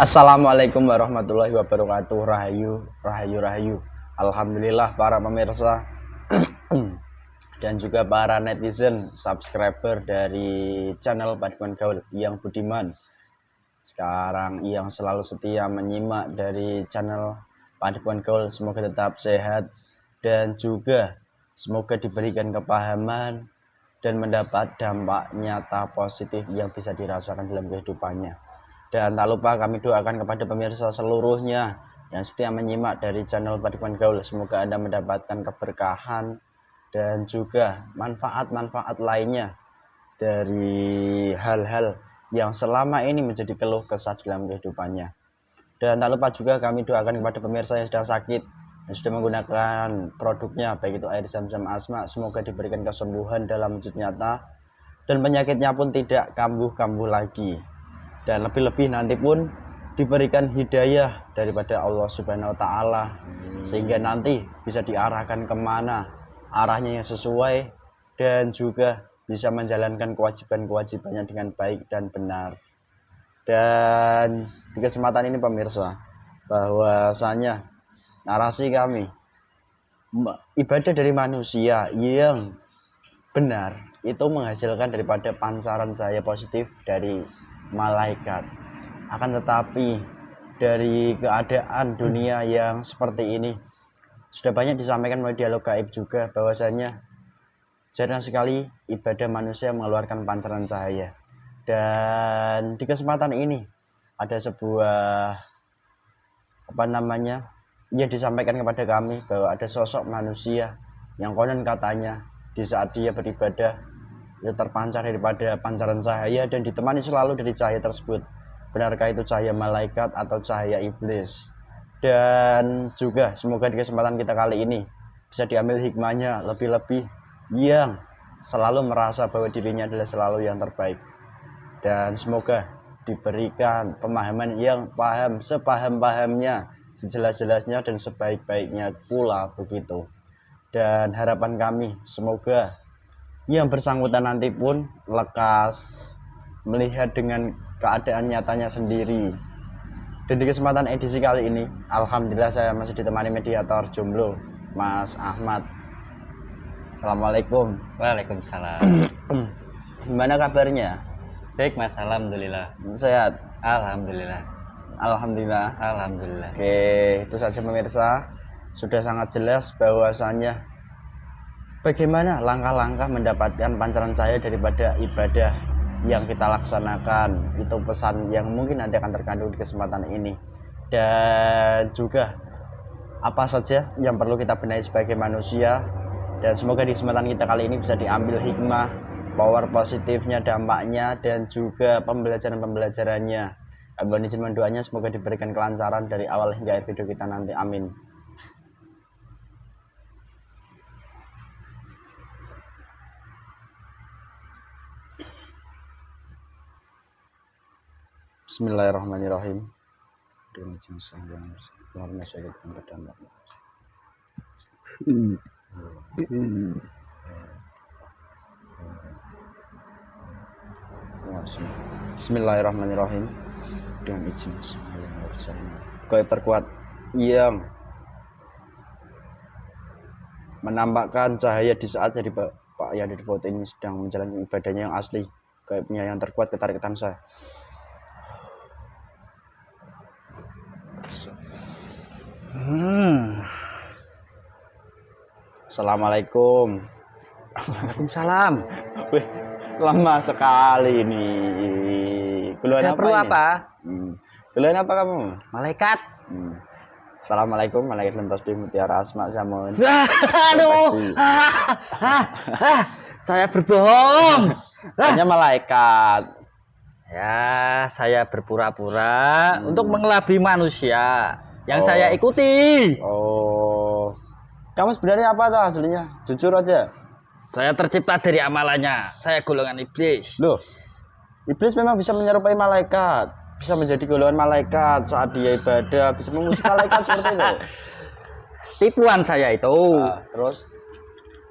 Assalamualaikum warahmatullahi wabarakatuh. Rahayu. Alhamdulillah para pemirsa dan juga para netizen subscriber dari channel Paduan Gaul yang budiman. Sekarang yang selalu setia menyimak dari channel Paduan Gaul, semoga tetap sehat dan juga semoga diberikan kepahaman dan mendapat dampak nyata positif yang bisa dirasakan dalam kehidupannya. Dan tak lupa kami doakan kepada pemirsa seluruhnya yang setia menyimak dari channel Paduan Gaul, semoga Anda mendapatkan keberkahan dan juga manfaat-manfaat lainnya dari hal-hal yang selama ini menjadi keluh kesah dalam kehidupannya. Dan tak lupa juga kami doakan kepada pemirsa yang sedang sakit, yang sudah menggunakan produknya, baik itu air zam-zam asma, semoga diberikan kesembuhan dalam wujud nyata dan penyakitnya pun tidak kambuh-kambuh lagi. Dan lebih-lebih nanti pun diberikan hidayah daripada Allah Subhanahu wa Ta'ala, sehingga nanti bisa diarahkan kemana arahnya yang sesuai dan juga bisa menjalankan kewajiban-kewajibannya dengan baik dan benar. Dan di kesempatan ini pemirsa, bahwasanya narasi kami ibadah dari manusia yang benar itu menghasilkan daripada pancaran cahaya positif dari malaikat. Akan tetapi dari keadaan dunia yang seperti ini sudah banyak disampaikan melalui dialog gaib juga, bahwasanya jarang sekali ibadah manusia mengeluarkan pancaran cahaya. Dan di kesempatan ini ada sebuah yang disampaikan kepada kami, bahwa ada sosok manusia yang konon katanya di saat dia beribadah itu terpancar daripada pancaran cahaya dan ditemani selalu dari cahaya tersebut. Benarkah itu cahaya malaikat atau cahaya iblis? Dan juga semoga di kesempatan kita kali ini bisa diambil hikmahnya, lebih-lebih yang selalu merasa bahwa dirinya adalah selalu yang terbaik. Dan semoga diberikan pemahaman yang paham sepaham-pahamnya, sejelas-jelasnya dan sebaik-baiknya pula begitu. Dan harapan kami semoga yang bersangkutan nanti pun lekas melihat dengan keadaan nyatanya sendiri. Dan di kesempatan edisi kali ini, alhamdulillah saya masih ditemani mediator jomblo, Mas Ahmad. Assalamualaikum. Waalaikumsalam. Gimana kabarnya? Baik Mas, alhamdulillah. Sehat? Alhamdulillah. Alhamdulillah. Alhamdulillah. Oke, itu saja pemirsa. Sudah sangat jelas bahwasannya bagaimana langkah-langkah mendapatkan pancaran cahaya daripada ibadah yang kita laksanakan. Itu pesan yang mungkin nanti akan terkandung di kesempatan ini. Dan juga apa saja yang perlu kita benahi sebagai manusia. Dan semoga di kesempatan kita kali ini bisa diambil hikmah, power positifnya, dampaknya, dan juga pembelajaran-pembelajarannya. Mohon izin mendoanya semoga diberikan kelancaran dari awal hingga akhir video kita nanti. Amin. Bismillahirrahmanirrahim. Bismillahirrahmanirrahim. Dengan izin Gaib terkuat yang menampakkan cahaya di saat dari Pak yang di foto ini sedang menjalani ibadahnya yang asli. Gaibnya yang terkuat ketarikatan saya. Assalamualaikum. Waalaikumsalam. Wih, lama sekali ini. Keluhan apa perlu ini? apa? Keluhan apa kamu? Malaikat. Assalamualaikum, malaikat lintas di mutiara asma samun. Aduh. Saya berbohong. Hanya malaikat. Ya, saya berpura-pura untuk mengelabui manusia yang saya ikuti. Oh. Kamu sebenarnya apa tuh aslinya? Jujur aja. Saya tercipta dari amalannya. Saya golongan iblis. Loh. Iblis memang bisa menyerupai malaikat, bisa menjadi golongan malaikat saat dia ibadah, bisa mengusir malaikat seperti itu. Tipuan saya itu. Terus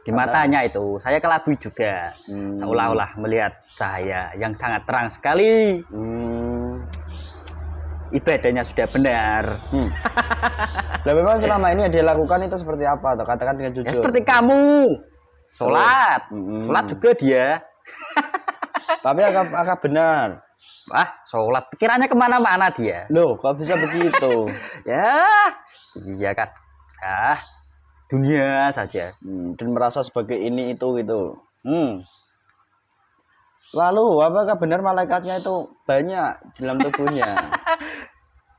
di matanya itu saya kelabui juga. Seolah-olah melihat cahaya yang sangat terang sekali. ibadahnya sudah benar. Lah memang selama ini yang dia lakukan itu seperti apa atau katakan dengan Ya jujur. seperti kamu. Sholat. Sholat juga dia. Tapi agak benar. Wah, sholat. Pikirannya kemana-mana dia. Loh, kok bisa begitu? Ya, iya kan. Dunia saja. Dan merasa sebagai ini itu gitu. Hmm. Lalu apakah benar malaikatnya itu banyak dalam tubuhnya?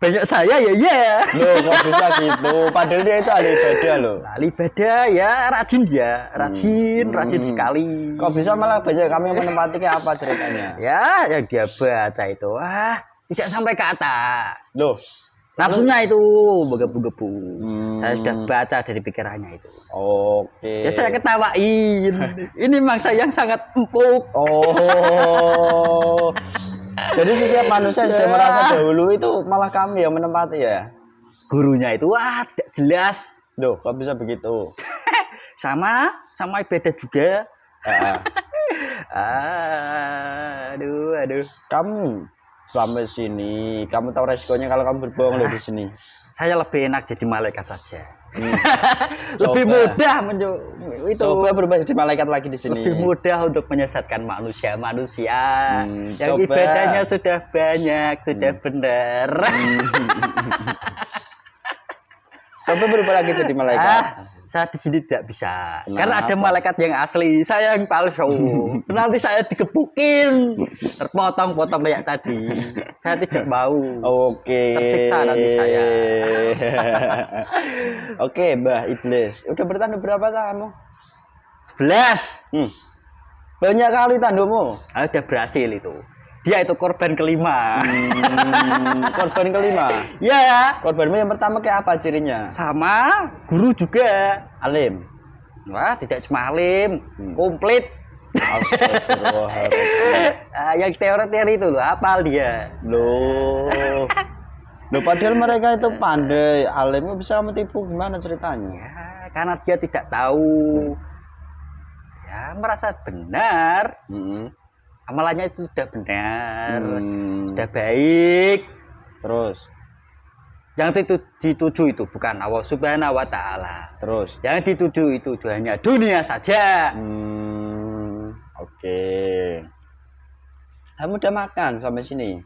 Banyak saya ya. Loh, kok bisa gitu? Padahal dia itu ahli ibadah loh. Ahli ibadah ya, rajin dia. Rajin sekali. Kok bisa malah banyak kami yang menempati kayak apa ceritanya? Ya, yang dia baca itu. Tidak sampai ke atas. Loh, Nafsunya itu menggebu-gebu. Saya sudah baca dari pikirannya itu. oke. Ya saya ketawain. Ini mangsa yang sangat empuk. Oh. Jadi setiap manusia yang sudah merasa dahulu itu malah kami yang menempati ya? Gurunya itu tidak jelas. Loh, kok bisa begitu? Sama ibadah juga. Ah. Aduh. Kamu sampai sini, kamu tahu resikonya kalau kamu berbohong loh di sini. Saya lebih enak jadi malaikat saja. Lebih mudah itu. Coba berubah jadi malaikat lagi di sini. Lebih mudah untuk menyesatkan manusia yang coba. ibadahnya sudah banyak, sudah benar. Coba berubah lagi jadi malaikat. Saya di sini tidak bisa. Kenapa? Karena ada malaikat yang asli, saya yang palsu. Nanti saya digebukin, terpotong-potong kayak tadi. Saya tidak mau. Oke. Tersiksa nanti saya. Oke, Mbah Iblis. Udah bertanduk berapa kamu? 11. Banyak kali tandukmu. Udah berhasil itu. Dia itu korban kelima. Korban kelima. Ya. Korbanmu yang pertama kayak apa cirinya? Sama guru juga. Alim. Wah, tidak cuma alim, komplit. Astagfirullahaladzim. Yang teori-teori itu loh, hafal dia. Loh, padahal mereka itu pandai. Alimnya bisa kamu tipu gimana ceritanya? Ya, karena dia tidak tahu. Ya, merasa benar. Amalannya itu sudah benar, sudah baik. Terus yang dituju itu bukan Allah Subhanahu wa Ta'ala. Terus yang dituju itu hanya dunia saja. Oke. Kamu udah makan sampai sini?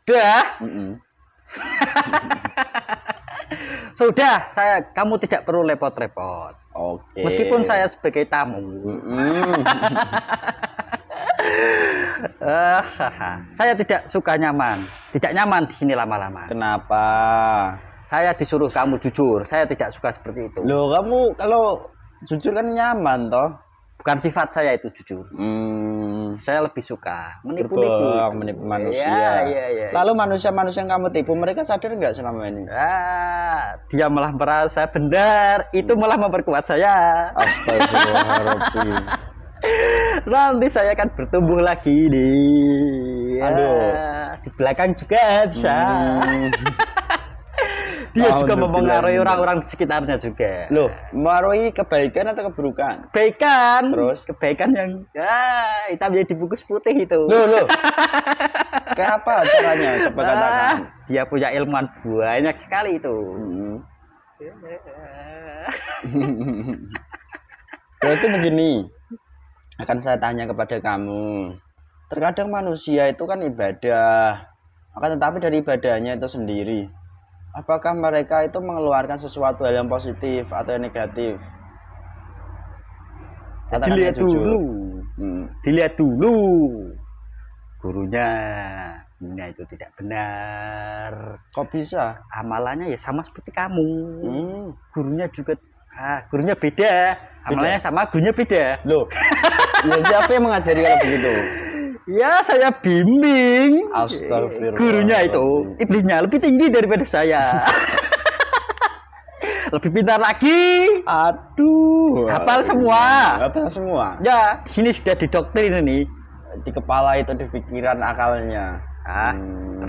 Udah. Sudah, kamu tidak perlu repot-repot. Oke. Meskipun saya sebagai tamu. Saya tidak suka nyaman. Tidak nyaman di sini lama-lama. Kenapa? Saya disuruh kamu jujur. Saya tidak suka seperti itu. Loh, kamu kalau jujur kan nyaman toh? Bukan sifat saya itu jujur. Saya lebih suka menipu manusia. Ya. Lalu manusia-manusia yang kamu tipu, mereka sadar nggak selama ini? Dia malah merasa benar. Itu malah memperkuat saya. Astagfirullahaladzim. Nanti saya akan bertumbuh lagi nih. Di belakang juga bisa. Dia juga mempengaruhi orang-orang di sekitarnya juga. Loh, mempengaruhi kebaikan atau keburukan? Kebaikan. Terus? Kebaikan yang hitam jadi dibungkus putih itu. Loh. Kayak apa caranya? Coba katakan. Dia punya ilmuwan banyak sekali itu. Berarti begini. Akan saya tanya kepada kamu. Terkadang manusia itu kan ibadah. Akan tetapi dari ibadahnya itu sendiri, apakah mereka itu mengeluarkan sesuatu hal yang positif atau yang negatif? Dilihat dulu. Dilihat dulu. Gurunya itu tidak benar. Kok bisa? Amalannya ya sama seperti kamu. Gurunya juga gurunya beda. Amalannya sama, gurunya beda. Loh. Ya siapa yang mengajari kalau begitu? Ya saya bimbing. Astagfirullah. Gurunya itu iblisnya lebih tinggi daripada saya. Lebih pintar lagi. Aduh. Hafal semua. Hafal semua. Ya, di sini sudah didoktrin ini. Di kepala itu, di pikiran akalnya.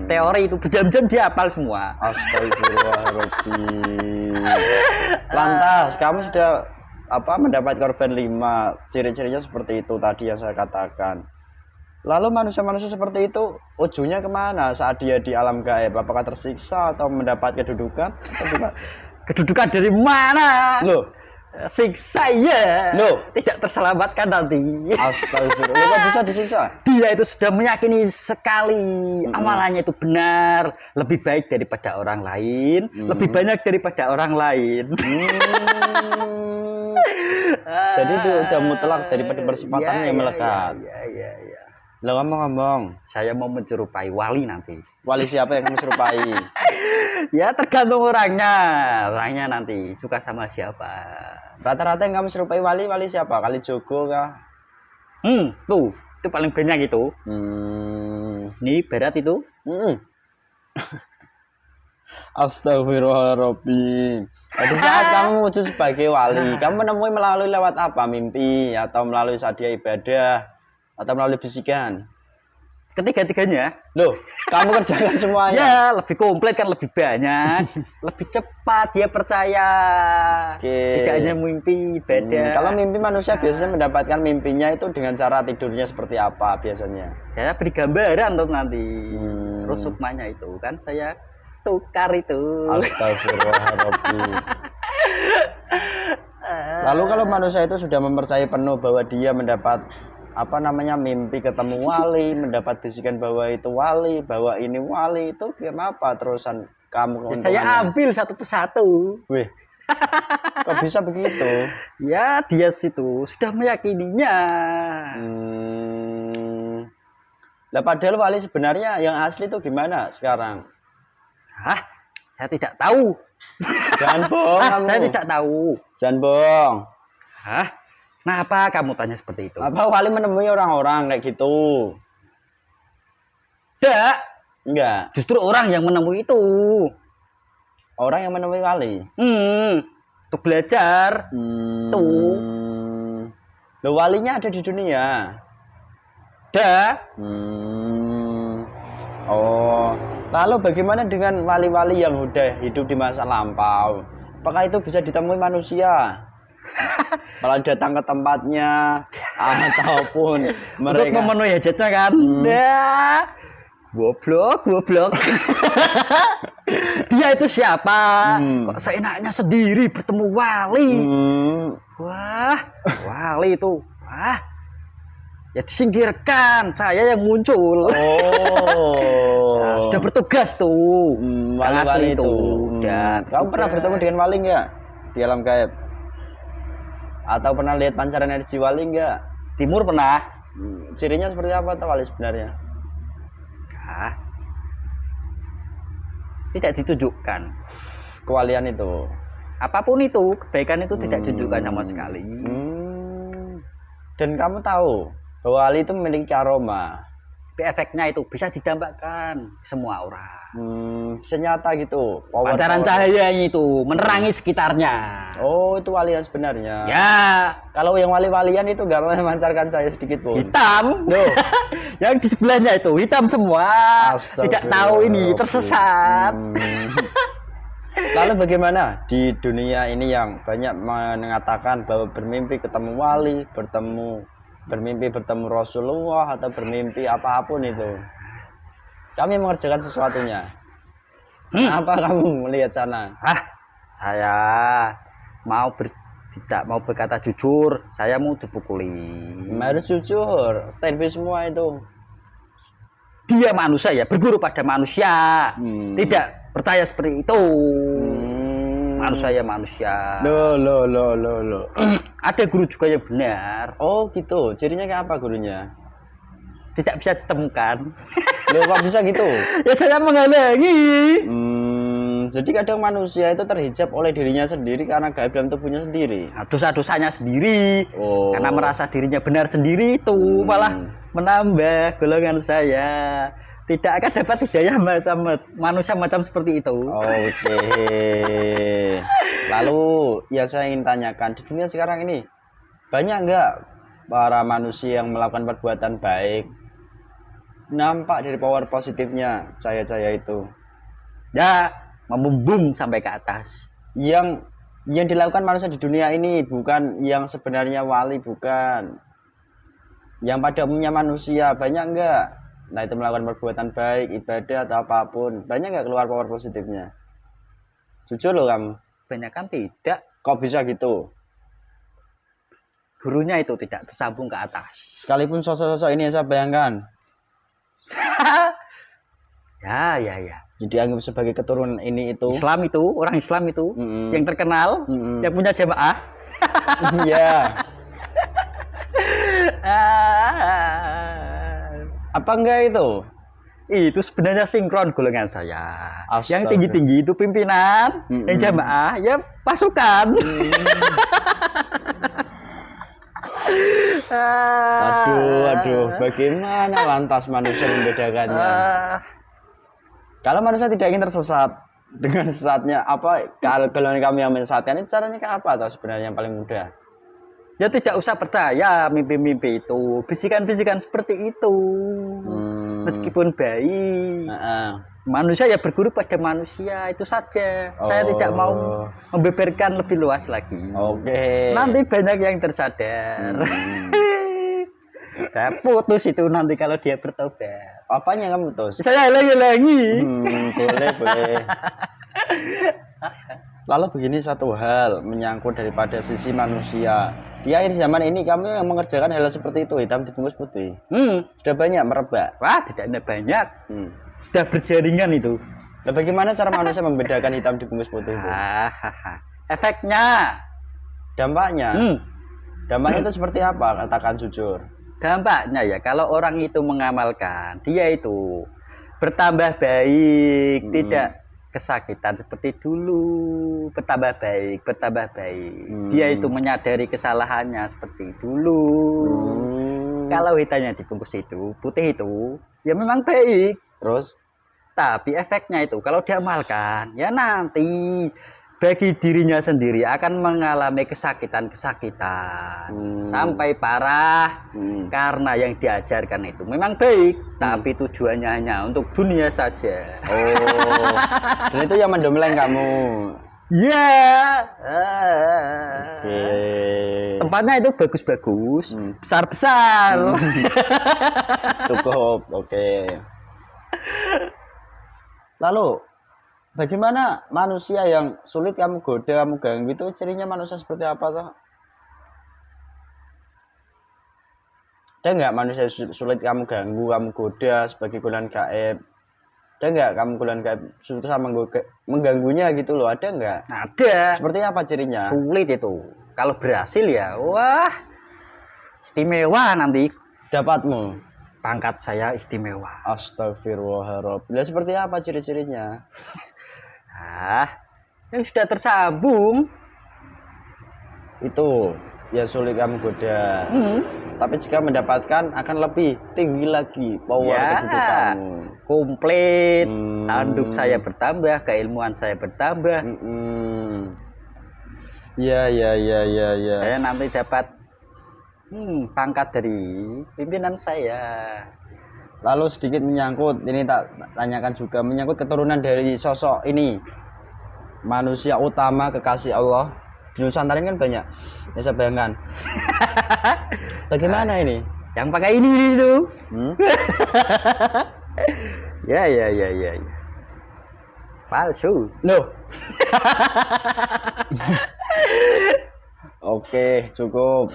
Teori itu berjam-jam dia hafal semua. Astagfirullahaladzim. Lantas, kamu sudah mendapat korban 5. Ciri-cirinya seperti itu tadi yang saya katakan. Lalu manusia-manusia seperti itu ujungnya kemana saat dia di alam gaib? Apakah tersiksa atau mendapat kedudukan? Atau gimana? Kedudukan dari mana? Loh, Siksa ya. Loh. Tidak terselamatkan nanti. astagfirullah, kok bisa disiksa? Dia itu sudah meyakini sekali amalannya itu benar, lebih baik daripada orang lain, lebih banyak daripada orang lain. Jadi itu udah mutlak daripada bersepatannya yang melekat. Iya. Lah ngomong-ngomong, Saya mau menyerupai wali nanti. wali siapa yang kamu serupai? Ya tergantung orangnya. Orangnya nanti suka sama siapa. Rata-rata yang kamu serupai wali siapa? Kali Jogo kah? Tuh, itu paling banyak itu. Ini barat itu. Astagfirullahaladzim. Jadi saat kamu wujud sebagai wali, kamu menemui melalui lewat apa? Mimpi atau melalui saat dia ibadah atau melalui bisikan? Ketiga-tiganya. Loh, kamu kerjakan semuanya. Ya, lebih komplit kan, lebih banyak, lebih cepat dia percaya. Oke. Tidak hanya mimpi, ibadah. Kalau mimpi manusia biasanya mendapatkan mimpinya itu dengan cara tidurnya seperti apa biasanya? Ya beri gambaran tuh nanti. Terus sukmanya itu kan saya tukar itu. Astagfirullahaladzim. Lalu kalau manusia itu sudah mempercayai penuh bahwa dia mendapat mimpi ketemu wali, mendapat bisikan bahwa itu wali, bahwa ini wali, itu kenapa terusan kamu Ya, saya ambil satu persatu. Wih, kok bisa begitu? Ya dia situ sudah meyakininya. Lah padahal wali sebenarnya yang asli itu gimana sekarang? Saya tidak tahu. Jangan bohong kamu. Saya tidak tahu. Jangan bohong. Kenapa kamu tanya seperti itu? Apa wali menemui orang-orang kayak gitu? Tidak. Enggak. Justru orang yang menemui itu. Orang yang menemui wali. Untuk belajar. Tuh. Loh, walinya ada di dunia. Ada. Oh. Lalu bagaimana dengan wali-wali yang udah hidup di masa lampau? Apakah itu bisa ditemui manusia? Malah datang ke tempatnya ataupun mereka untuk memenuhi hajatnya kan? Goblok. Dia itu siapa? Kok seenaknya sendiri bertemu wali? Wali itu. Ya disingkirkan, saya yang muncul. Sudah bertugas tuh. Wali-wali itu. Dan kamu pernah bertemu dengan wali enggak di alam gaib? Atau pernah lihat pancaran energi wali enggak? Timur pernah. Cirinya seperti apa tuh wali sebenarnya? Tidak ditunjukkan Kewalian itu. Apapun itu, kebaikan itu tidak ditunjukkan sama sekali. Dan kamu tahu bahwa wali itu memiliki aroma. Tapi efeknya itu bisa didambakan semua orang. Bisa nyata gitu. Pancaran cahayanya itu menerangi sekitarnya. Oh, itu wali yang sebenarnya. Ya. Kalau yang wali-walian itu nggak memancarkan cahaya sedikit pun. Hitam. Loh. Yang di sebelahnya itu hitam semua. Tidak tahu ini, tersesat. Lalu bagaimana di dunia ini yang banyak mengatakan bahwa bermimpi ketemu wali, bermimpi bertemu Rasulullah atau bermimpi apapun itu, kami mengerjakan sesuatunya. Apa kamu melihat sana? Saya tidak mau berkata jujur, saya mau dipukuli. Harus jujur, standby semua itu. Dia manusia ya, berguru pada manusia. Tidak percaya seperti itu. Manusia ya manusia. Loh. Ada guru juga yang benar. Oh gitu, cirinya kayak apa gurunya? Tidak bisa ditemukan. Loh, kok bisa gitu? Ya saya menghalangi. Jadi kadang manusia itu terhijab oleh dirinya sendiri karena gaib dalam tubuhnya sendiri. Dosa-dosanya sendiri. Karena merasa dirinya benar sendiri itu malah menambah golongan saya. Tidak akan dapat hidayah manusia macam seperti itu. Oke. Lalu ya saya ingin tanyakan, di dunia sekarang ini banyak nggak para manusia yang melakukan perbuatan baik? Nampak dari power positifnya cahaya-cahaya itu. Ya, membumbung sampai ke atas. Yang dilakukan manusia di dunia ini bukan yang sebenarnya wali, bukan. yang pada umumnya manusia banyak enggak? Nah itu melakukan perbuatan baik, ibadah atau apapun, banyak enggak keluar power positifnya? Jujur loh kamu. Banyak kan tidak. Kok bisa gitu? Gurunya itu tidak tersambung ke atas. Sekalipun sosok-sosok ini yang saya bayangkan. Ya. Jadi anggap sebagai keturunan ini itu. Islam itu, orang Islam itu, yang terkenal, yang punya jamaah. Iya. Apa enggak itu? Itu sebenarnya sinkron golongan saya. Yang tinggi-tinggi itu pimpinan, yang jamaah ya pasukan. Aduh, bagaimana lantas manusia membedakannya? Kalau manusia tidak ingin tersesat dengan sesatnya, apa kalau kami yang menyesatkan itu caranya ke apa atau sebenarnya yang paling mudah? Ya tidak usah percaya mimpi-mimpi itu, bisikan-bisikan seperti itu. Meskipun baik, manusia ya berguru pada manusia itu saja. Saya tidak mau membeberkan lebih luas lagi. Nanti banyak yang tersadar. Saya putus itu nanti kalau dia bertobat. Apanya kamu putus? Saya lagi. Boleh. Lalu begini satu hal menyangkut daripada sisi manusia. Di akhir zaman ini kamu yang mengerjakan hal seperti itu, hitam dibungkus putih. Sudah banyak merebak. Wah, tidak banyak. Sudah berjaringan itu. Nah, bagaimana cara manusia membedakan hitam dibungkus putih itu? Efeknya. Dampaknya. Dampaknya itu seperti apa? Katakan jujur. Dampaknya ya kalau orang itu mengamalkan, dia itu bertambah baik, tidak kesakitan seperti dulu, bertambah baik. Dia itu menyadari kesalahannya seperti dulu. Kalau hitamnya dibungkus itu, putih itu, ya memang baik. Terus? Tapi efeknya itu kalau diamalkan, ya nanti bagi dirinya sendiri akan mengalami kesakitan sampai parah karena yang diajarkan itu memang baik, tapi tujuannya hanya untuk dunia saja. Dan itu yang mendompleng kamu. Ya. Tempatnya itu bagus-bagus, besar-besar. Cukup, Lalu bagaimana manusia yang sulit kamu goda, kamu ganggu itu cirinya manusia seperti apa toh? Ada nggak manusia sulit kamu ganggu, kamu goda sebagai golongan gaib? Ada nggak kamu golongan gaib susah mengganggunya gitu loh? Ada nggak? Ada. Seperti apa cirinya? Sulit itu. Kalau berhasil ya, wah istimewa nanti. Dapatmu. Pangkat saya istimewa. Astagfirullahaladzim. Nah, seperti apa ciri-cirinya? Yang sudah tersambung itu ya sulit kamu goda. Tapi jika mendapatkan akan lebih tinggi lagi power kedudukanmu. Komplit. Tanduk saya bertambah, keilmuan saya bertambah. Ya. Saya nanti dapat pangkat dari pimpinan saya. Lalu sedikit menyangkut, ini tak tanyakan juga, menyangkut keturunan dari sosok ini, manusia utama kekasih Allah di Nusantara ini kan banyak. Ya saya bayangkan. Bagaimana ini? Yang pakai ini itu. Ya. Palsu. Loh. Oke, cukup.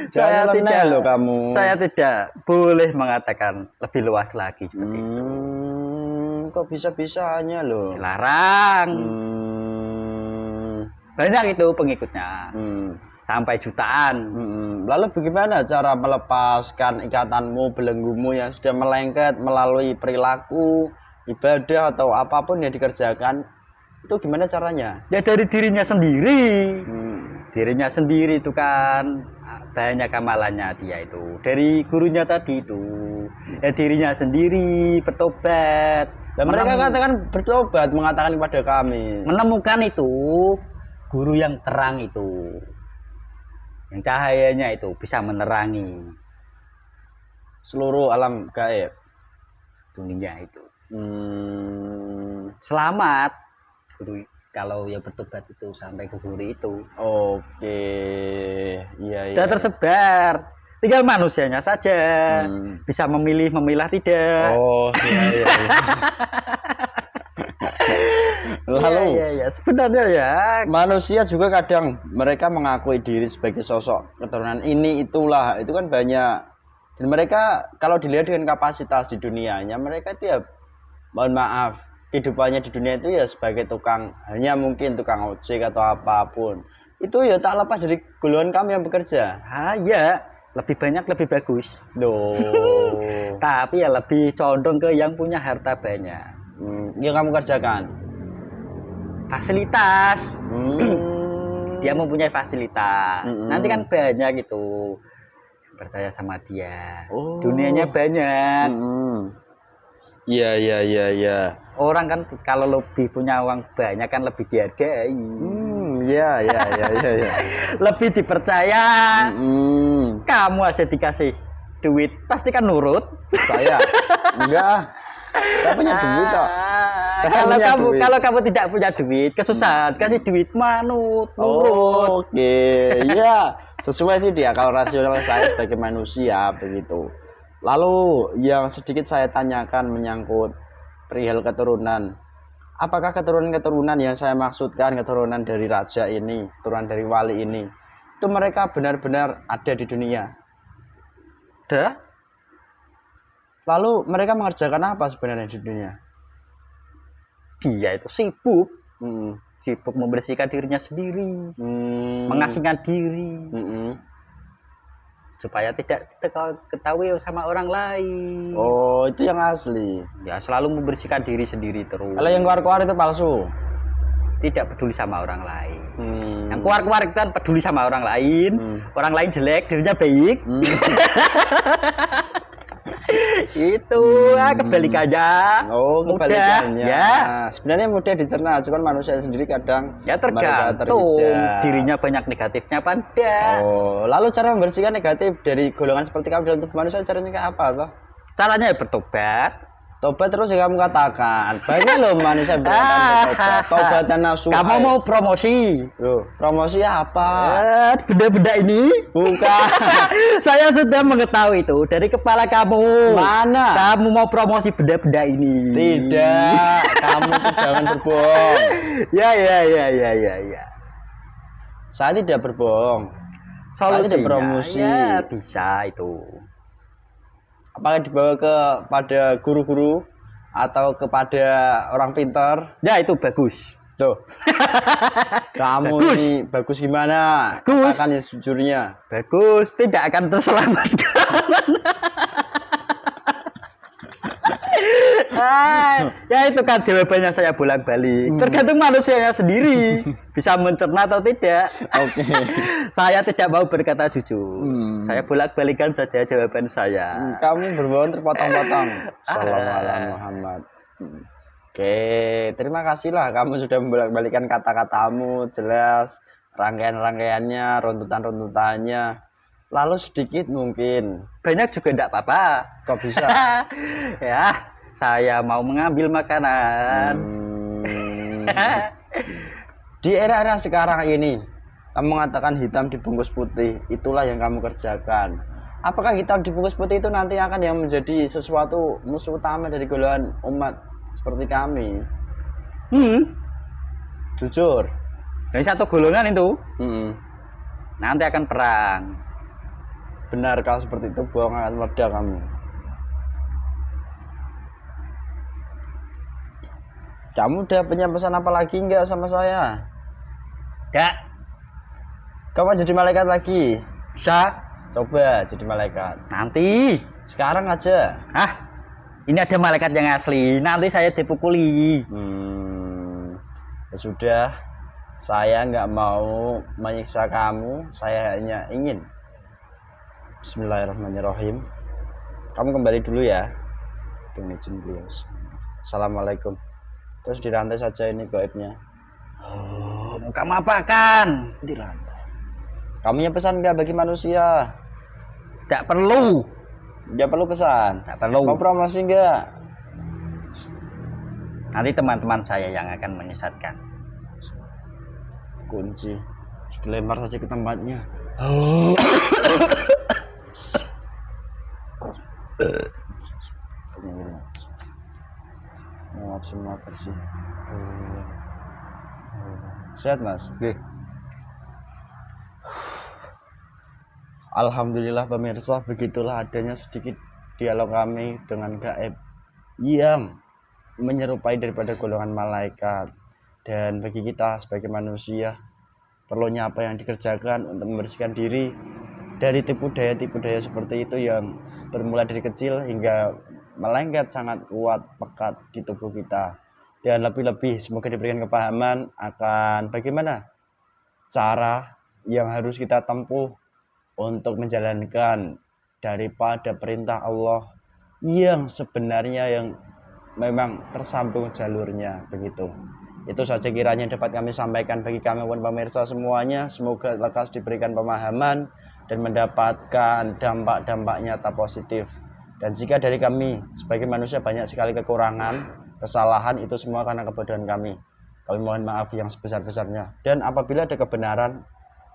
Saya tidak boleh mengatakan lebih luas lagi seperti itu. Kok bisa-bisanya loh? Dilarang. Banyak itu pengikutnya. Sampai jutaan. Lalu bagaimana cara melepaskan ikatanmu, belenggumu yang sudah melengket melalui perilaku, ibadah atau apapun yang dikerjakan? Itu gimana caranya? Ya dari dirinya sendiri. Dirinya sendiri itu kan banyak amalannya dia itu. Dari gurunya tadi itu. Ya dirinya sendiri bertobat. Dan mereka katakan bertobat, mengatakan kepada kami. Menemukan itu guru yang terang itu. Yang cahayanya itu bisa menerangi seluruh alam gaib dunia itu. Selamat guru kalau ya bertobat itu sampai ke guru itu. Oke, iya Sudah iya. tersebar. Tinggal manusianya saja bisa memilih memilah tidak. Oh, iya iya. Iya. Lalu ya, sebenarnya ya manusia juga kadang mereka mengakui diri sebagai sosok keturunan ini itulah, itu kan banyak. Dan mereka kalau dilihat dengan kapasitas di dunianya, mereka itu ya mohon maaf, kehidupannya di dunia itu ya sebagai tukang, hanya mungkin tukang ojek atau apapun. Itu ya tak lepas dari golongan kami yang bekerja. ya lebih banyak lebih bagus. Duh. Tapi ya lebih condong ke yang punya harta banyak. Yang kamu kerjakan Fasilitas. Hmm. Dia mempunyai fasilitas. Nanti kan banyak gitu percaya sama dia. Oh. Dunianya banyak. Iya iya iya iya. Orang kan kalau lebih punya uang banyak kan lebih dihargai. Iya iya iya iya. Ya. Lebih dipercaya. Kamu aja dikasih duit pasti kan nurut. Saya enggak. Saya punya duit kok. Kalau kamu tidak punya duit, kesusahan, kasih duit manut, nurut. Oke, iya. Sesuai sih dia kalau rasional saya sebagai manusia begitu. Lalu yang sedikit saya tanyakan menyangkut perihal keturunan. Apakah keturunan-keturunan yang saya maksudkan, keturunan dari raja ini, keturunan dari wali ini, itu mereka benar-benar ada di dunia? Ada. Lalu mereka mengerjakan apa sebenarnya di dunia? Dia itu sibuk membersihkan dirinya sendiri, mengasingkan diri, supaya tidak ketahui sama orang lain. Oh, itu yang asli. Ya selalu membersihkan diri sendiri terus. Kalau yang keluar-keluar itu palsu. Tidak peduli sama orang lain. Yang keluar-keluar itu kan peduli sama orang lain. Orang lain jelek, dirinya baik. Itu kebalikannya. Oh, kebalikannya. Ya. Sebenarnya mudah dicerna, cuman manusia sendiri kadang ya tergantung dirinya banyak negatifnya pada. Oh, lalu cara membersihkan negatif dari golongan seperti kamu dalam tubuh manusia caranya kayak apa toh? Caranya ya bertobat. Tobat terus yang kamu katakan. Banyak loh manusia bertobat. Tobatan nafsu. Kamu mau promosi? Loh, promosi apa? Benda-benda ini? Bukan. Saya sudah mengetahui itu dari kepala kamu. Mana? Kamu mau promosi benda-benda ini? Tidak. Kamu tuh jangan berbohong. Ya. Saya tidak berbohong. Saya tidak promosi. Ya, bisa itu. Apakah dibawa kepada guru-guru atau kepada orang pintar? Ya itu bagus. Tuh. Kamu bagus. Ini bagus gimana? Bagus. Katakan ya sejujurnya. Bagus, tidak akan terselamatkan. Ya itu kan jawabannya saya bolak-balik. Tergantung manusianya sendiri bisa mencerna atau tidak. Oke. Saya tidak mau berkata jujur. Saya bolak-balikan saja jawaban saya. Kamu berbohong terpotong-potong. Sallallahu Muhammad. Oke, terima kasih lah kamu sudah membolak-balikan kata-katamu jelas, rangkaian-rangkaiannya, runtutan-runtutannya. Lalu sedikit mungkin. Banyak juga enggak apa-apa. Kok bisa? Ya. Saya mau mengambil makanan. Di era-era sekarang ini, kamu mengatakan hitam dibungkus putih, itulah yang kamu kerjakan. Apakah hitam dibungkus putih itu nanti akan yang menjadi sesuatu musuh utama dari golongan umat seperti kami? Jujur. Dari satu golongan itu, nanti akan perang. Benar kalau seperti itu, bohong akan meledak kamu. Kamu udah punya pesan apa lagi enggak sama saya? Enggak. Kamu jadi malaikat lagi? Bisa. Coba jadi malaikat. Nanti. Sekarang aja. Ini ada malaikat yang asli. Nanti saya dipukuli. Ya sudah. Saya nggak mau menyiksa kamu. Saya hanya ingin. Bismillahirrahmanirrahim. Kamu kembali dulu ya. Dengan izin beliau. Assalamualaikum. Terus dirantai saja ini gaibnya. Mau kamu apakan? Dirantai. Kamu punya pesan nggak bagi manusia? Tidak perlu. Nggak perlu pesan. Tidak perlu. Mau promosi nggak? Nanti teman-teman saya yang akan menyesatkan. kunci. Dilempar saja ke tempatnya. Maaf semua bersih. Sehat mas? Nggih. Alhamdulillah pemirsa, begitulah adanya sedikit dialog kami dengan gaib yang menyerupai daripada golongan malaikat. Dan bagi kita sebagai manusia, perlunya apa yang dikerjakan untuk membersihkan diri dari tipu daya seperti itu yang bermula dari kecil hingga melengket sangat kuat pekat di tubuh kita. Dan lebih-lebih semoga diberikan kepahaman akan bagaimana cara yang harus kita tempuh untuk menjalankan daripada perintah Allah yang sebenarnya yang memang tersambung jalurnya begitu. Itu saja kiranya dapat kami sampaikan bagi kami pun pemirsa semuanya. Semoga lekas diberikan pemahaman dan mendapatkan dampak-dampak nyata positif. Dan jika dari kami sebagai manusia banyak sekali kekurangan, kesalahan, itu semua karena kebodohan kami. Kami mohon maaf yang sebesar-besarnya. Dan apabila ada kebenaran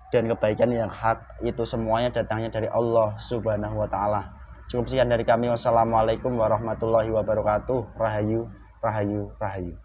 dan kebaikan yang hak, itu semuanya datangnya dari Allah Subhanahu wa taala. Cukup sekian dari kami. Wassalamualaikum warahmatullahi wabarakatuh. Rahayu, rahayu, rahayu.